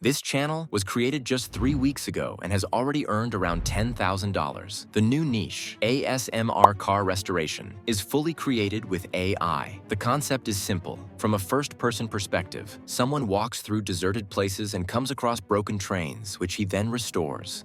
This channel was created just 3 weeks ago and has already earned around $10,000. The new niche, ASMR car restoration, is fully created with AI. The concept is simple. From a first-person perspective, someone walks through deserted places and comes across broken trains, which he then restores.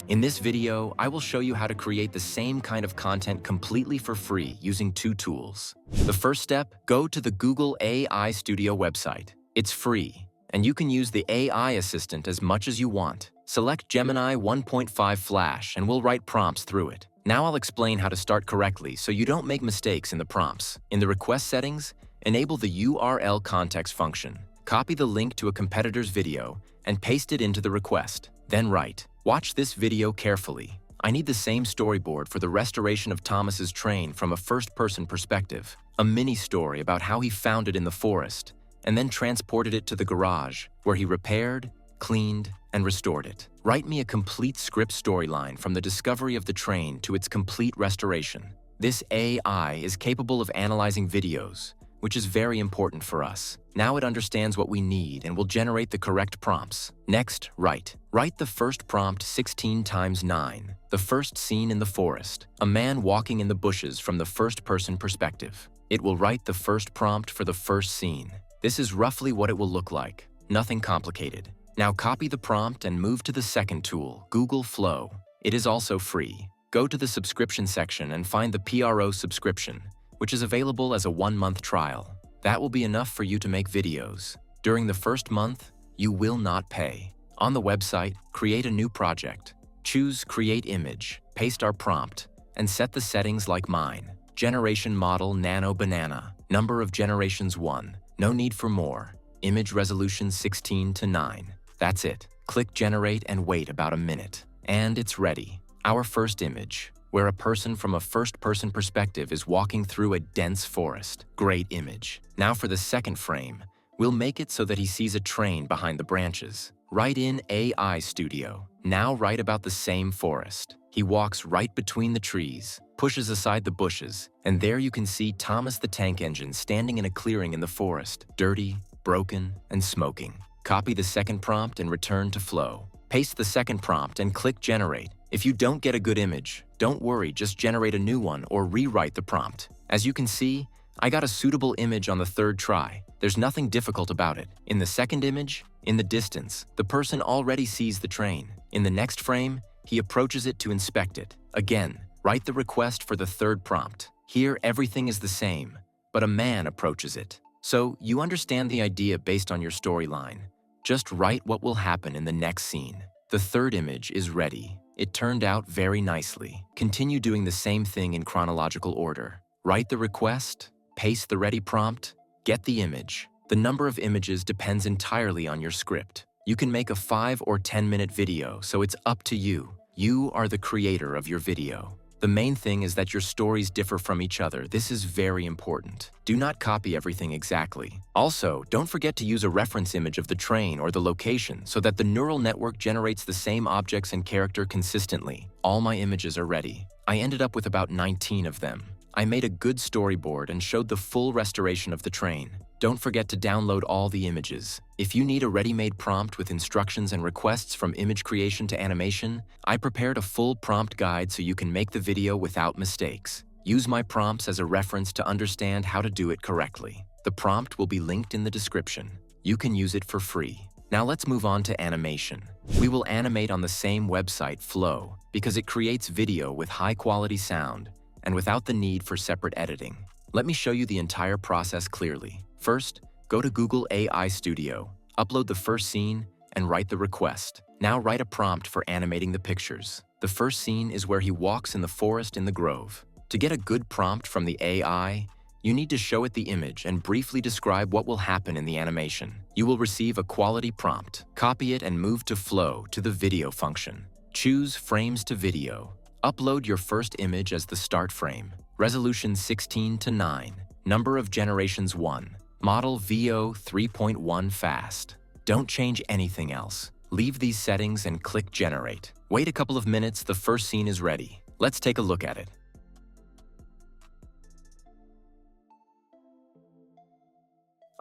In this video, I will show you how to create the same kind of content completely for free using 2 tools. The first step, go to the Google AI Studio website. It's free, and you can use the AI assistant as much as you want. Select Gemini 1.5 Flash and we'll write prompts through it. Now I'll explain how to start correctly so you don't make mistakes in the prompts. In the request settings, enable the URL context function. Copy the link to a competitor's video and paste it into the request. Then write, "Watch this video carefully. I need the same storyboard for the restoration of Thomas's train from a first-person perspective. A mini story about how he found it in the forest, and then transported it to the garage, where he repaired, cleaned, and restored it. Write me a complete script storyline from the discovery of the train to its complete restoration." This AI is capable of analyzing videos, which is very important for us. Now it understands what we need and will generate the correct prompts. Next, write the first prompt 16 times 9. The first scene in the forest. A man walking in the bushes from the first-person perspective. It will write the first prompt for the first scene. This is roughly what it will look like. Nothing complicated. Now copy the prompt and move to the second tool, Google Flow. It is also free. Go to the subscription section and find the PRO subscription, which is available as a 1-month trial. That will be enough for you to make videos. During the first month, you will not pay. On the website, create a new project. Choose Create Image, paste our prompt, and set the settings like mine. Generation model Nano Banana. Number of generations 1. No need for more. Image resolution 16:9. That's it. Click Generate and wait about a minute. And it's ready. Our first image, where a person from a first-person perspective is walking through a dense forest. Great image. Now for the second frame, we'll make it so that he sees a train behind the branches. Write in AI Studio. Now write about the same forest. He walks right between the trees, pushes aside the bushes, and there you can see Thomas the Tank Engine standing in a clearing in the forest, dirty, broken, and smoking. Copy the second prompt and return to Flow. Paste the second prompt and click Generate. If you don't get a good image, don't worry, just generate a new one or rewrite the prompt. As you can see, I got a suitable image on the third try. There's nothing difficult about it. In the second image, in the distance, the person already sees the train. In the next frame, he approaches it to inspect it. Again, write the request for the third prompt. Here, everything is the same, but a man approaches it. So, you understand the idea based on your storyline. Just write what will happen in the next scene. The third image is ready. It turned out very nicely. Continue doing the same thing in chronological order. Write the request, paste the ready prompt, get the image. The number of images depends entirely on your script. You can make a 5 or 10-minute video, so it's up to you. You are the creator of your video. The main thing is that your stories differ from each other. This is very important. Do not copy everything exactly. Also, don't forget to use a reference image of the train or the location so that the neural network generates the same objects and character consistently. All my images are ready. I ended up with about 19 of them. I made a good storyboard and showed the full restoration of the train. Don't forget to download all the images. If you need a ready-made prompt with instructions and requests from image creation to animation, I prepared a full prompt guide so you can make the video without mistakes. Use my prompts as a reference to understand how to do it correctly. The prompt will be linked in the description. You can use it for free. Now let's move on to animation. We will animate on the same website, Flow, because it creates video with high-quality sound and without the need for separate editing. Let me show you the entire process clearly. First, go to Google AI Studio, upload the first scene, and write the request. Now write a prompt for animating the pictures. The first scene is where he walks in the forest in the grove. To get a good prompt from the AI, you need to show it the image and briefly describe what will happen in the animation. You will receive a quality prompt. Copy it and move to Flow to the video function. Choose Frames to Video. Upload your first image as the start frame. Resolution 16:9. Number of generations 1. Model VO 3.1 fast. Don't change anything else. Leave these settings and click Generate. Wait a couple of minutes, the first scene is ready. Let's take a look at it.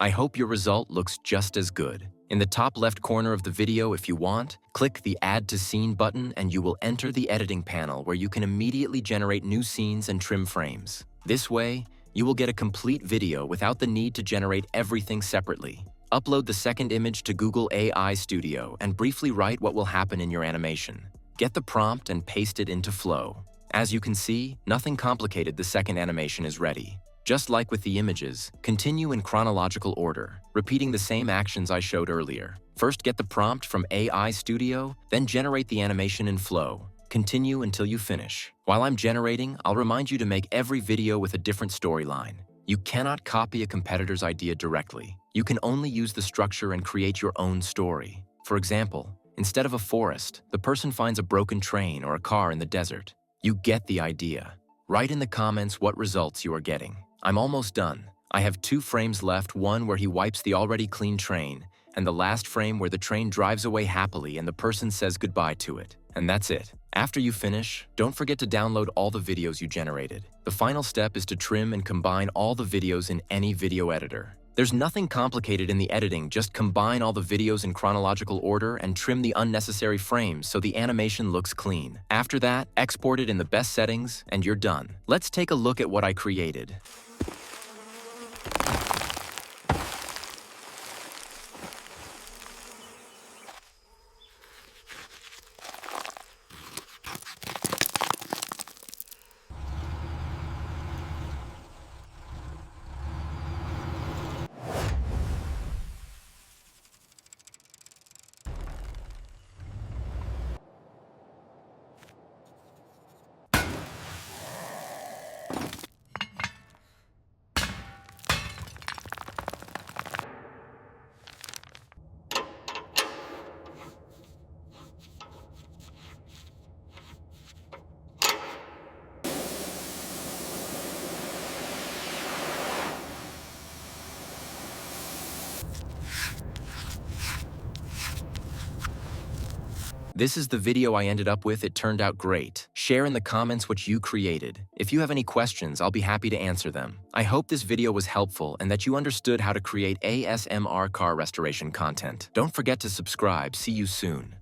I hope your result looks just as good. In the top left corner of the video, if you want, click the Add to Scene button and you will enter the editing panel where you can immediately generate new scenes and trim frames. This way, you will get a complete video without the need to generate everything separately. Upload the second image to Google AI Studio and briefly write what will happen in your animation. Get the prompt and paste it into Flow. As you can see, nothing complicated, the second animation is ready. Just like with the images, continue in chronological order, repeating the same actions I showed earlier. First, get the prompt from AI Studio, then generate the animation in Flow. Continue until you finish. While I'm generating, I'll remind you to make every video with a different storyline. You cannot copy a competitor's idea directly. You can only use the structure and create your own story. For example, instead of a forest, the person finds a broken train or a car in the desert. You get the idea. Write in the comments what results you are getting. I'm almost done. I have 2 frames left, one where he wipes the already clean train, and the last frame where the train drives away happily and the person says goodbye to it. And that's it. After you finish, don't forget to download all the videos you generated. The final step is to trim and combine all the videos in any video editor. There's nothing complicated in the editing, just combine all the videos in chronological order and trim the unnecessary frames so the animation looks clean. After that, export it in the best settings and you're done. Let's take a look at what I created. This is the video I ended up with. It turned out great. Share in the comments what you created. If you have any questions, I'll be happy to answer them. I hope this video was helpful and that you understood how to create ASMR car restoration content. Don't forget to subscribe. See you soon.